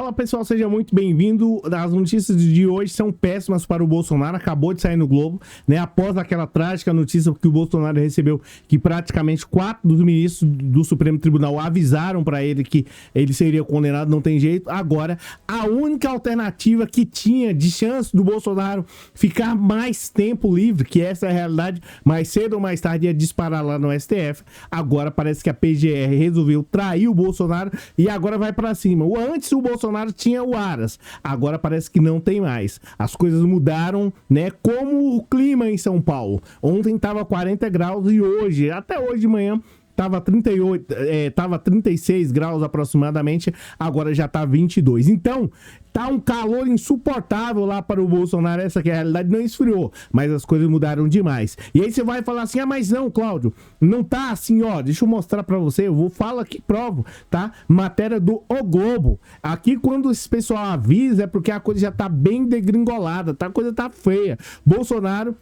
Fala pessoal, seja muito bem-vindo. As notícias de hoje são péssimas para o Bolsonaro, acabou de sair no Globo, né? Após aquela trágica notícia que o Bolsonaro recebeu, que praticamente 4 dos ministros do Supremo Tribunal avisaram para ele que ele seria condenado, não tem jeito. Agora, a única alternativa que tinha de chance do Bolsonaro ficar mais tempo livre, que essa é a realidade, mais cedo ou mais tarde ia disparar lá no STF. Agora parece que a PGR resolveu trair o Bolsonaro e agora vai para cima. Antes o Bolsonaro tinha o Aras, agora parece que não tem mais. As coisas mudaram, né? Como o clima em São Paulo. Ontem tava 40 graus e hoje, até hoje de manhã, tava 36 graus aproximadamente, agora já tá 22. Então, tá um calor insuportável lá para o Bolsonaro, essa que é a realidade, não esfriou, mas as coisas mudaram demais. E aí você vai falar assim, mas não, Cláudio, não tá assim, ó, deixa eu mostrar para você, falo aqui, provo, tá? Matéria do O Globo. Aqui quando esse pessoal avisa é porque a coisa já tá bem degringolada, tá? A coisa tá feia. Bolsonaro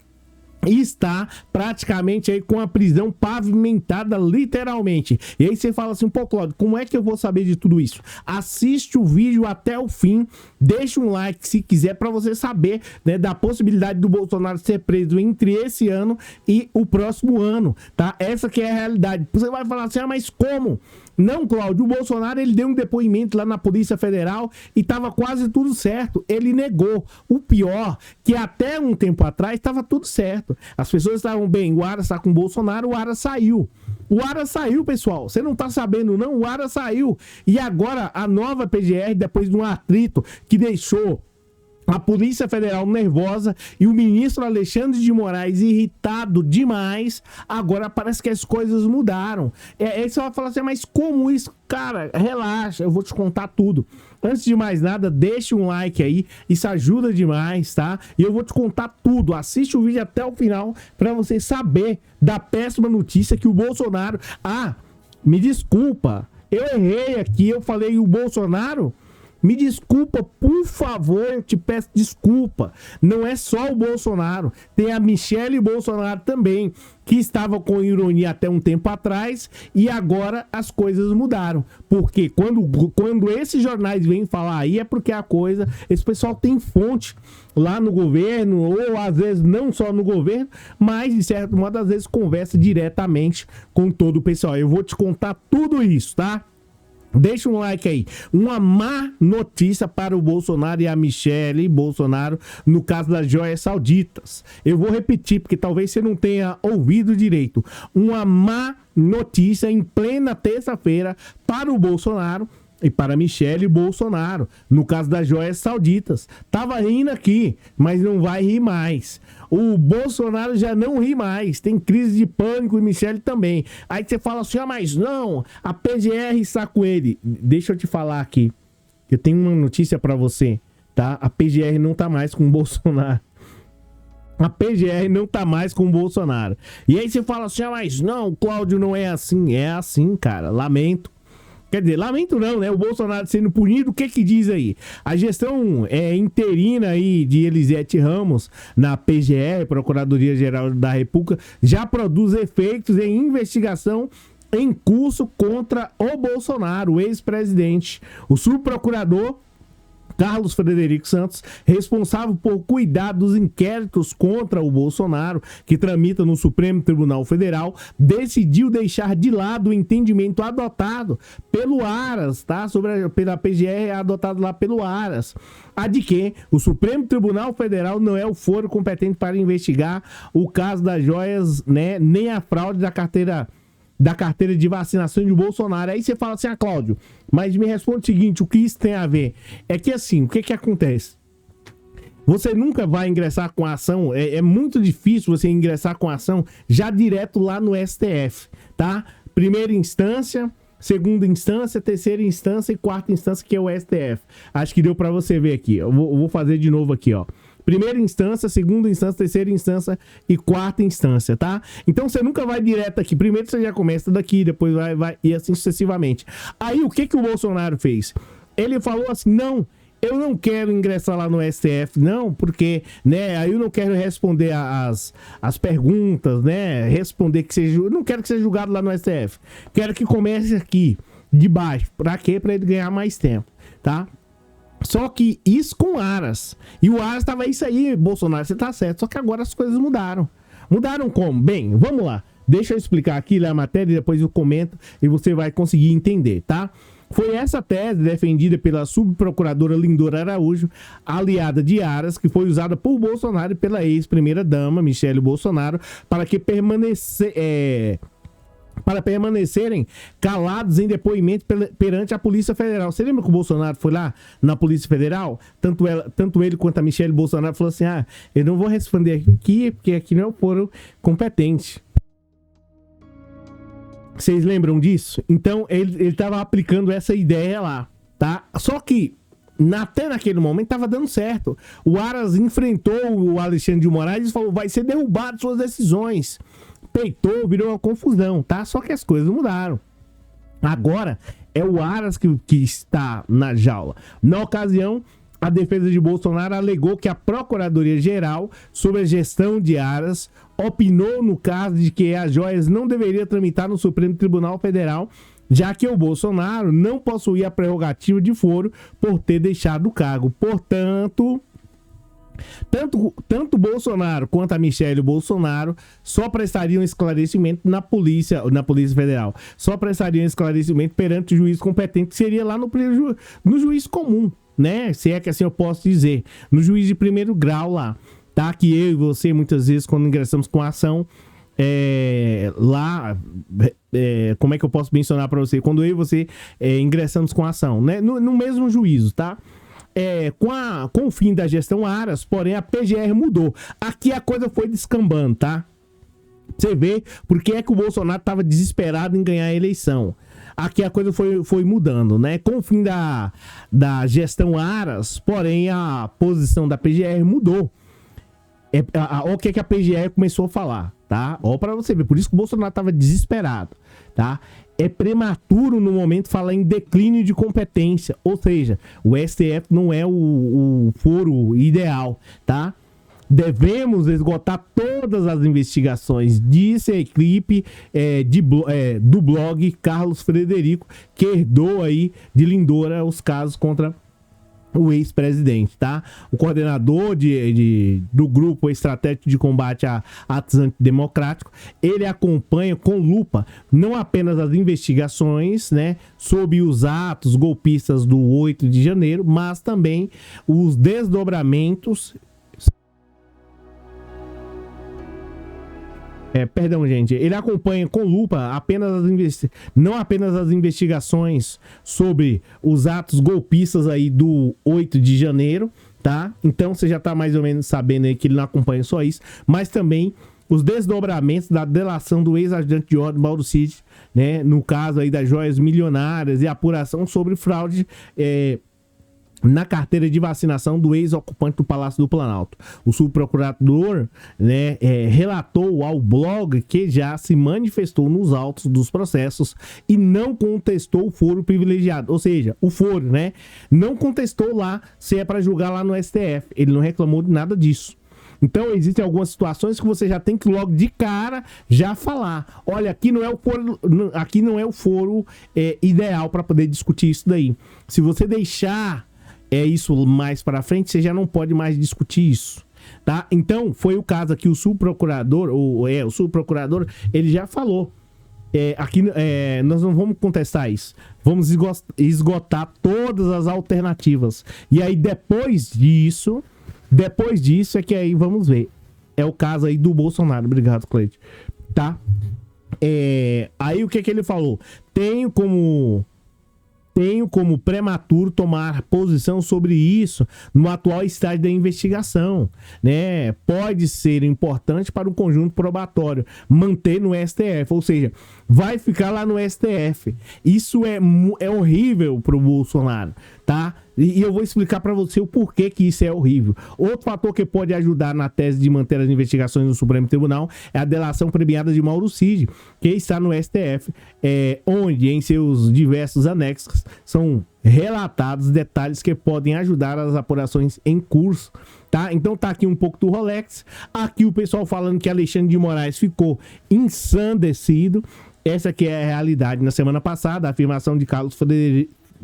está praticamente aí com a prisão pavimentada, literalmente. E aí você fala assim, pô, Cláudio, como é que eu vou saber de tudo isso? Assiste o vídeo até o fim, deixa um like se quiser para você saber, né, da possibilidade do Bolsonaro ser preso entre esse ano e o próximo ano, tá? Essa que é a realidade. Você vai falar assim, mas como? Não, Cláudio, o Bolsonaro ele deu um depoimento lá na Polícia Federal e tava quase tudo certo. Ele negou. O pior, que até um tempo atrás tava tudo certo. As pessoas estavam bem, o Aras tá com o Bolsonaro, o Aras saiu. O Aras saiu, pessoal. Você não tá sabendo, não? O Aras saiu. E agora a nova PGR, depois de um atrito que deixou a Polícia Federal nervosa e o ministro Alexandre de Moraes irritado demais, agora parece que as coisas mudaram. Aí você vai falar assim, mas como isso? Cara, relaxa, eu vou te contar tudo. Antes de mais nada, deixa um like aí, isso ajuda demais, tá? E eu vou te contar tudo, assiste o vídeo até o final para você saber da péssima notícia que o Bolsonaro... me desculpa, eu errei aqui, eu falei o Bolsonaro... Me desculpa, por favor, eu te peço desculpa. Não é só o Bolsonaro, tem a Michelle Bolsonaro também, que estava com ironia até um tempo atrás e agora as coisas mudaram. Porque quando esses jornais vêm falar aí é porque esse pessoal tem fonte lá no governo, ou às vezes não só no governo, mas de certo modo às vezes conversa diretamente com todo o pessoal. Eu vou te contar tudo isso, tá? Deixa um like aí. Uma má notícia para o Bolsonaro e a Michelle Bolsonaro no caso das joias sauditas. Eu vou repetir porque talvez você não tenha ouvido direito. Uma má notícia em plena terça-feira para o Bolsonaro e para Michelle Bolsonaro, no caso das joias sauditas. Tava rindo aqui, mas não vai rir mais. O Bolsonaro já não ri mais, tem crise de pânico e Michelle também. Aí você fala assim, mas não, a PGR está com ele. Deixa eu te falar aqui, eu tenho uma notícia para você, tá? A PGR não tá mais com o Bolsonaro. A PGR não tá mais com o Bolsonaro. E aí você fala assim, mas não, o Cláudio não é assim. É assim, cara, lamento. Quer dizer, lamento não, né? O Bolsonaro sendo punido, o que diz aí? A gestão interina aí de Elisete Ramos na PGR, Procuradoria-Geral da República, já produz efeitos em investigação em curso contra o Bolsonaro, o ex-presidente. O subprocurador Carlos Frederico Santos, responsável por cuidar dos inquéritos contra o Bolsonaro, que tramita no Supremo Tribunal Federal, decidiu deixar de lado o entendimento adotado pelo Aras, tá? Pela PGR, adotado lá pelo Aras. A de que o Supremo Tribunal Federal não é o foro competente para investigar o caso das joias, né? Nem a fraude da carteira de vacinação de Bolsonaro. Aí você fala assim, Cláudio, mas me responde o seguinte, o que isso tem a ver? É que assim, o que acontece? Você nunca vai ingressar com a ação, é muito difícil você ingressar com a ação já direto lá no STF, tá? Primeira instância, segunda instância, terceira instância e quarta instância, que é o STF. Acho que deu pra você ver aqui, eu vou fazer de novo aqui, ó. Primeira instância, segunda instância, terceira instância e quarta instância, tá? Então você nunca vai direto aqui. Primeiro você já começa daqui, depois vai e assim sucessivamente. Aí o que o Bolsonaro fez? Ele falou assim, não, eu não quero ingressar lá no STF, não, porque, né, aí eu não quero responder as perguntas, né, eu não quero que seja julgado lá no STF. Quero que comece aqui, de baixo. Pra quê? Pra ele ganhar mais tempo, tá? Só que isso com o Aras. E o Aras tava isso aí, Bolsonaro, você tá certo. Só que agora as coisas mudaram. Mudaram como? Bem, vamos lá. Deixa eu explicar aqui na matéria e depois eu comento e você vai conseguir entender, tá? Foi essa tese defendida pela subprocuradora Lindora Araújo, aliada de Aras, que foi usada por Bolsonaro e pela ex-primeira-dama, Michele Bolsonaro, para permanecerem calados em depoimento perante a Polícia Federal. Você lembra que o Bolsonaro foi lá na Polícia Federal? Tanto ele quanto a Michele Bolsonaro falou assim, eu não vou responder aqui, porque aqui não foram competentes. Vocês lembram disso? Então, ele estava aplicando essa ideia lá, tá? Só que, até naquele momento, estava dando certo. O Aras enfrentou o Alexandre de Moraes e falou, vai ser derrubado suas decisões. Peitou, virou uma confusão, tá? Só que as coisas mudaram. Agora, é o Aras que está na jaula. Na ocasião, a defesa de Bolsonaro alegou que a Procuradoria-Geral, sob a gestão de Aras, opinou no caso de que as joias não deveriam tramitar no Supremo Tribunal Federal, já que o Bolsonaro não possuía a prerrogativa de foro por ter deixado o cargo. Portanto, tanto Bolsonaro quanto a Michele Bolsonaro só prestariam esclarecimento na Polícia Federal. Só prestariam esclarecimento perante o juiz competente, que seria lá no juiz comum, né? Se é que assim eu posso dizer. No juiz de primeiro grau lá. Tá? Que eu e você, muitas vezes, quando ingressamos com a ação, como é que eu posso mencionar para você? Quando eu e você ingressamos com a ação, né? No mesmo juízo, tá? Com o fim da gestão Aras, porém a PGR mudou. Aqui a coisa foi descambando, tá? Você vê por que é que o Bolsonaro estava desesperado em ganhar a eleição. Aqui a coisa foi mudando, né? Com o fim da gestão Aras, porém a posição da PGR mudou. O que a PGR começou a falar, tá? Ó, pra você ver, por isso que o Bolsonaro estava desesperado, tá? É prematuro no momento falar em declínio de competência, ou seja, o STF não é o foro ideal, tá? Devemos esgotar todas as investigações, disse a equipe do blog Carlos Frederico, que herdou aí de Lindora os casos contra o ex-presidente, tá? O coordenador do grupo estratégico de combate a atos antidemocráticos, ele acompanha com lupa não apenas as investigações, né, sobre os atos golpistas do 8 de janeiro, mas também os desdobramentos. Gente, ele acompanha com lupa não apenas as investigações sobre os atos golpistas aí do 8 de janeiro, tá? Então você já tá mais ou menos sabendo aí que ele não acompanha só isso, mas também os desdobramentos da delação do ex-ajudante de ordem Mauro Cid, né? No caso aí das joias milionárias e apuração sobre fraude na carteira de vacinação do ex-ocupante do Palácio do Planalto. O subprocurador, né, relatou ao blog que já se manifestou nos autos dos processos e não contestou o foro privilegiado. Ou seja, o foro, né, não contestou lá se é para julgar lá no STF. Ele não reclamou de nada disso. Então, existem algumas situações que você já tem que logo de cara já falar. Olha, aqui não é o foro ideal para poder discutir isso daí. Se você deixar isso mais para frente, você já não pode mais discutir isso, tá? Então, foi o caso aqui, o subprocurador, ele já falou, aqui nós não vamos contestar isso, vamos esgotar todas as alternativas, e aí depois disso é que aí vamos ver, é o caso aí do Bolsonaro. Obrigado, Cleide, tá? Aí o que ele falou? Tenho como prematuro tomar posição sobre isso no atual estágio da investigação, né? Pode ser importante para o conjunto probatório manter no STF, ou seja, vai ficar lá no STF. Isso é horrível para o Bolsonaro, tá? E eu vou explicar para você o porquê que isso é horrível. Outro fator que pode ajudar na tese de manter as investigações no Supremo Tribunal é a delação premiada de Mauro Cid, que está no STF, onde em seus diversos anexos são relatados detalhes que podem ajudar as apurações em curso, tá? Então tá aqui um pouco do Rolex, aqui o pessoal falando que Alexandre de Moraes ficou ensandecido. Essa aqui é a realidade. Na semana passada, a afirmação de Carlos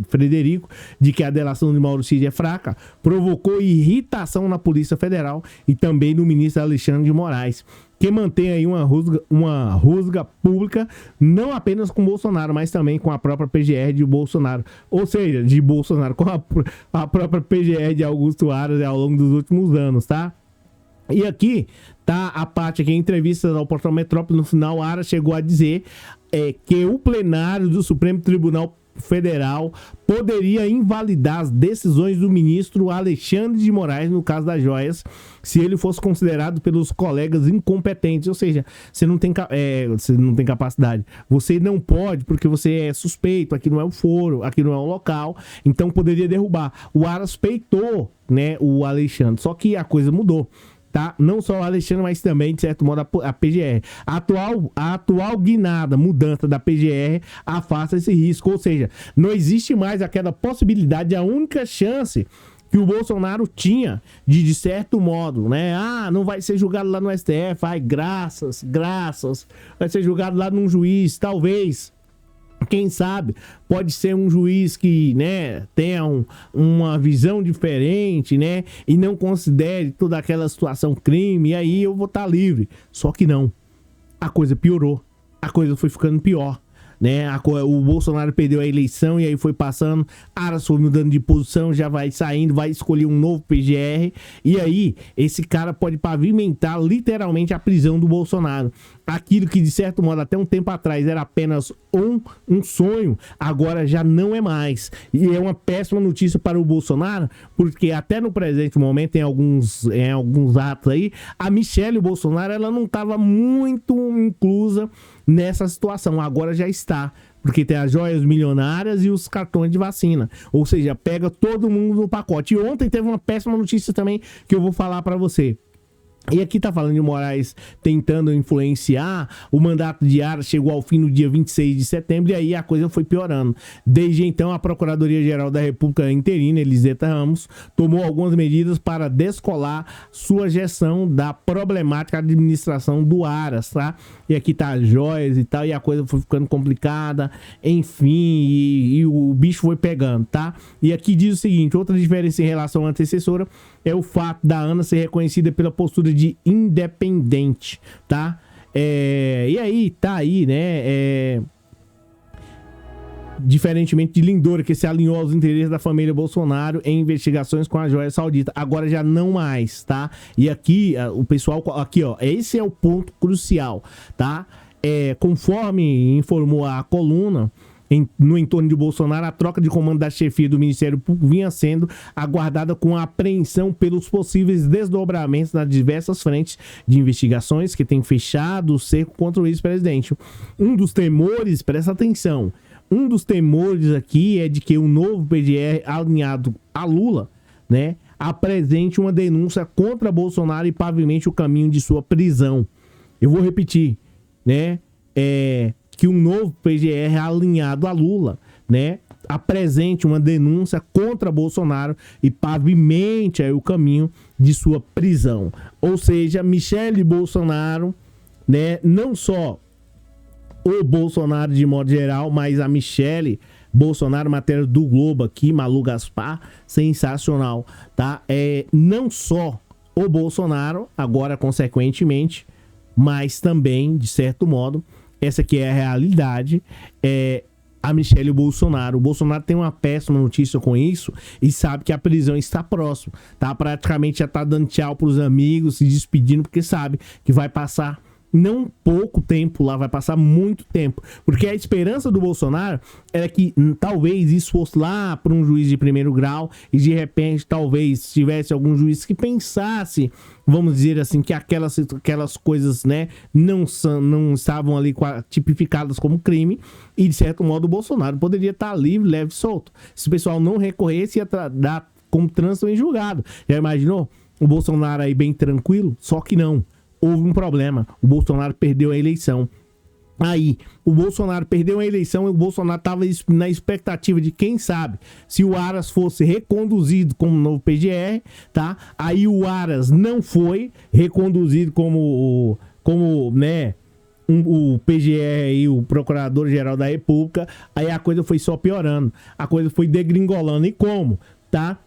Frederico de que a delação de Mauro Cid é fraca, provocou irritação na Polícia Federal e também no ministro Alexandre de Moraes, que mantém aí uma rusga pública, não apenas com Bolsonaro, mas também com a própria PGR de Bolsonaro. Ou seja, de Bolsonaro com a própria PGR de Augusto Aras ao longo dos últimos anos, tá? E aqui tá a parte aqui, em entrevista ao Portal Metrópole, no final, Aras chegou a dizer que o plenário do Supremo Tribunal Federal poderia invalidar as decisões do ministro Alexandre de Moraes no caso das joias, se ele fosse considerado pelos colegas incompetentes. Ou seja, você não tem capacidade, você não pode porque você é suspeito, aqui não é o foro, aqui não é o local, então poderia derrubar. O Aras peitou, né, o Alexandre, só que a coisa mudou. Tá? Não só o Alexandre, mas também, de certo modo, a PGR. A atual guinada, mudança da PGR, afasta esse risco. Ou seja, não existe mais aquela possibilidade, a única chance que o Bolsonaro tinha de certo modo, né? Não vai ser julgado lá no STF, graças, vai ser julgado lá num juiz, talvez. Quem sabe, pode ser um juiz que, né, tenha uma visão diferente, né, e não considere toda aquela situação crime, e aí eu vou estar livre. Só que não. A coisa piorou. A coisa foi ficando pior, né? O Bolsonaro perdeu a eleição e aí foi passando, Aras foi mudando de posição, já vai saindo, vai escolher um novo PGR, e aí esse cara pode pavimentar literalmente a prisão do Bolsonaro. Aquilo que, de certo modo, até um tempo atrás era apenas um sonho, agora já não é mais. E é uma péssima notícia para o Bolsonaro, porque até no presente momento, em alguns atos aí, a Michelle Bolsonaro, ela não estava muito inclusa nessa situação. Agora já está, porque tem as joias milionárias e os cartões de vacina. Ou seja, pega todo mundo no pacote. E ontem teve uma péssima notícia também que eu vou falar para você. E aqui tá falando de Moraes tentando influenciar. O mandato de Aras chegou ao fim no dia 26 de setembro e aí a coisa foi piorando. Desde então, a Procuradoria-Geral da República interina, Eliseta Ramos, tomou algumas medidas para descolar sua gestão da problemática administração do Aras, tá? E aqui tá as joias e tal, e a coisa foi ficando complicada, enfim, e o bicho foi pegando, tá? E aqui diz o seguinte: outra diferença em relação à antecessora é o fato da Ana ser reconhecida pela postura de independente, tá? E aí, tá aí, né? Diferentemente de Lindora, que se alinhou aos interesses da família Bolsonaro em investigações com a joia saudita. Agora já não mais, tá? E aqui, o pessoal... Aqui, ó, esse é o ponto crucial, tá? Conforme informou a coluna, no entorno de Bolsonaro, a troca de comando da chefia do Ministério Público vinha sendo aguardada com apreensão pelos possíveis desdobramentos nas diversas frentes de investigações que tem fechado o cerco contra o ex-presidente. Um dos temores, presta atenção, um dos temores aqui é de que o novo PGR alinhado a Lula, né, apresente uma denúncia contra Bolsonaro e pavimente o caminho de sua prisão. Eu vou repetir, né, que um novo PGR alinhado a Lula, né, apresente uma denúncia contra Bolsonaro e pavimente aí o caminho de sua prisão. Ou seja, Michelle Bolsonaro, né, não só o Bolsonaro de modo geral, mas a Michelle Bolsonaro, matéria do Globo aqui, Malu Gaspar, sensacional, tá? Não só o Bolsonaro, agora consequentemente, mas também, de certo modo, essa aqui é a realidade, a Michelle Bolsonaro. O Bolsonaro tem uma péssima notícia com isso e sabe que a prisão está próxima, tá? Praticamente já tá dando tchau pros amigos, se despedindo, porque sabe que vai passar não pouco tempo lá, vai passar muito tempo, porque a esperança do Bolsonaro era que talvez isso fosse lá para um juiz de primeiro grau e de repente talvez tivesse algum juiz que pensasse, vamos dizer assim, que aquelas coisas, né, não estavam ali tipificadas como crime e de certo modo o Bolsonaro poderia estar livre, leve e solto. Se o pessoal não recorresse, ia dar como trânsito em julgado. Já imaginou? O Bolsonaro aí bem tranquilo? Só que não. Houve um problema, o Bolsonaro perdeu a eleição. Aí, o Bolsonaro perdeu a eleição e o Bolsonaro estava na expectativa de, quem sabe, se o Aras fosse reconduzido como novo PGR, tá? Aí o Aras não foi reconduzido como né, o PGR e o Procurador-Geral da República, aí a coisa foi só piorando, a coisa foi degringolando. E como, tá?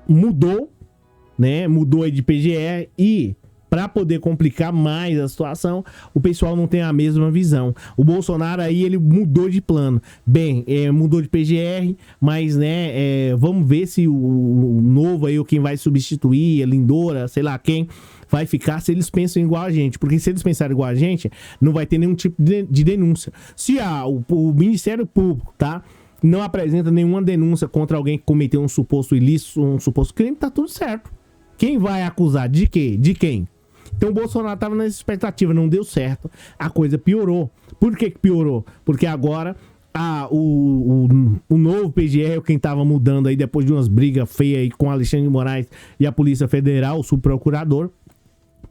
Mudou, né? Mudou aí de PGR e, para poder complicar mais a situação, o pessoal não tem a mesma visão. O Bolsonaro aí, ele mudou de plano. Bem, mudou de PGR, mas, né, vamos ver se o novo aí, quem vai substituir, a Lindora, sei lá quem, vai ficar, se eles pensam igual a gente. Porque se eles pensarem igual a gente, não vai ter nenhum tipo de denúncia. Se o Ministério Público, tá, não apresenta nenhuma denúncia contra alguém que cometeu um suposto ilícito, um suposto crime, tá tudo certo. Quem vai acusar? De quê? De quem? Então o Bolsonaro estava nessa expectativa, não deu certo, a coisa piorou. Por que piorou? Porque agora o novo PGR, quem estava mudando aí depois de umas brigas feias aí com Alexandre de Moraes e a Polícia Federal, o subprocurador,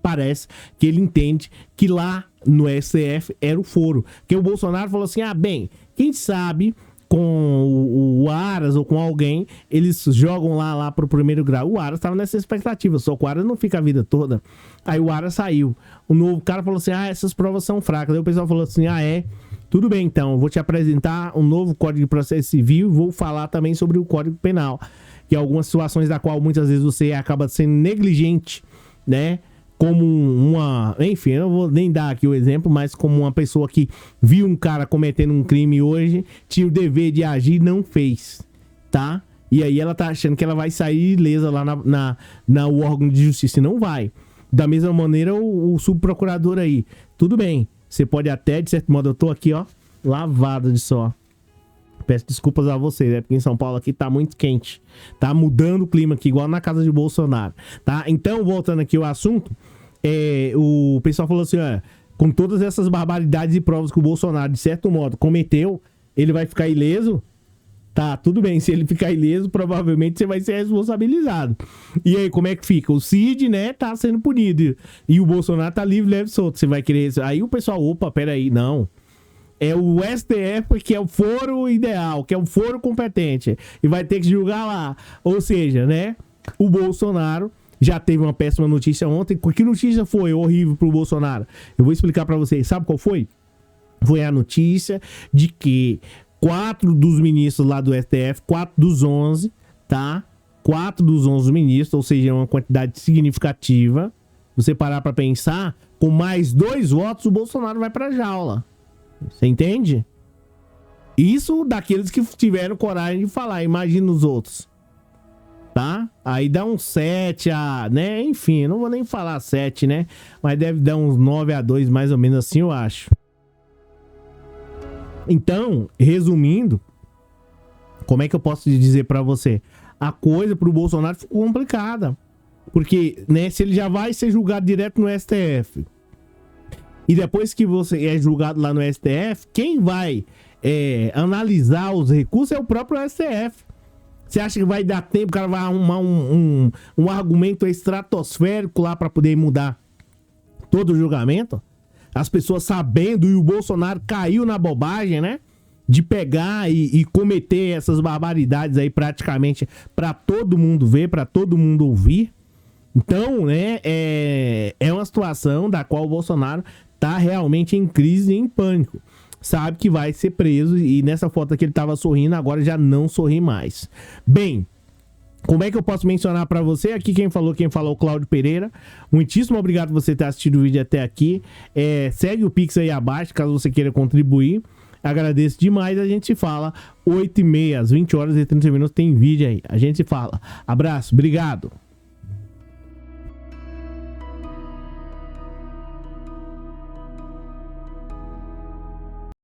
parece que ele entende que lá no STF era o foro. Que o Bolsonaro falou assim, bem, quem sabe com o Aras ou com alguém, eles jogam lá pro primeiro grau. O Aras estava nessa expectativa, só que o Aras não fica a vida toda. Aí o Aras saiu. O novo cara falou assim, essas provas são fracas. Aí o pessoal falou assim, tudo bem então, eu vou te apresentar um novo Código de Processo Civil e vou falar também sobre o Código Penal, que é algumas situações da qual muitas vezes você acaba sendo negligente, né? Como enfim, eu não vou nem dar aqui o exemplo, mas como uma pessoa que viu um cara cometendo um crime hoje, tinha o dever de agir e não fez, tá? E aí ela tá achando que ela vai sair ilesa lá no órgão de justiça, e não vai. Da mesma maneira, o subprocurador aí, tudo bem, você pode até, de certo modo, eu tô aqui, ó, lavado de sol. Peço desculpas a vocês, porque em São Paulo aqui tá muito quente. Tá mudando o clima aqui, igual na casa de Bolsonaro, tá? Então, voltando aqui ao assunto, o pessoal falou assim, com todas essas barbaridades e provas que o Bolsonaro, de certo modo, cometeu, ele vai ficar ileso? Tá, tudo bem, se ele ficar ileso, provavelmente você vai ser responsabilizado. E aí, como é que fica? O Cid, né, tá sendo punido. E o Bolsonaro tá livre, leve e solto. Você vai querer... Aí o pessoal, peraí, não. É o STF que é o foro ideal, que é o foro competente. E vai ter que julgar lá. Ou seja, né? O Bolsonaro já teve uma péssima notícia ontem. Que notícia foi horrível pro Bolsonaro? Eu vou explicar pra vocês. Sabe qual foi? Foi a notícia de que 4 dos ministros lá do STF, 4 dos 11, tá? 4 dos 11 ministros, ou seja, uma quantidade significativa. Você parar pra pensar, com mais 2 votos, o Bolsonaro vai pra jaula. Você entende? Isso daqueles que tiveram coragem de falar. Imagina os outros. Tá? Aí dá uns 7 né? Enfim, não vou nem falar 7, né? Mas deve dar uns 9-2, mais ou menos assim, eu acho. Então, resumindo, como é que eu posso dizer pra você? A coisa pro Bolsonaro ficou complicada. Porque, né, se ele já vai ser julgado direto no STF... E depois que você é julgado lá no STF, quem vai analisar os recursos é o próprio STF. Você acha que vai dar tempo, o cara vai arrumar um argumento estratosférico lá para poder mudar todo o julgamento? As pessoas sabendo, e o Bolsonaro caiu na bobagem, né? De pegar e cometer essas barbaridades aí praticamente para todo mundo ver, para todo mundo ouvir. Então, né, é uma situação da qual o Bolsonaro tá realmente em crise e em pânico. Sabe que vai ser preso e nessa foto que ele tava sorrindo, agora já não sorri mais. Bem, como é que eu posso mencionar para você? Aqui quem falou, o Cláudio Pereira. Muitíssimo obrigado por você ter assistido o vídeo até aqui. Segue o Pix aí abaixo, caso você queira contribuir. Agradeço demais. A gente se fala 8h30, às 20h30 tem vídeo aí. A gente se fala. Abraço, obrigado.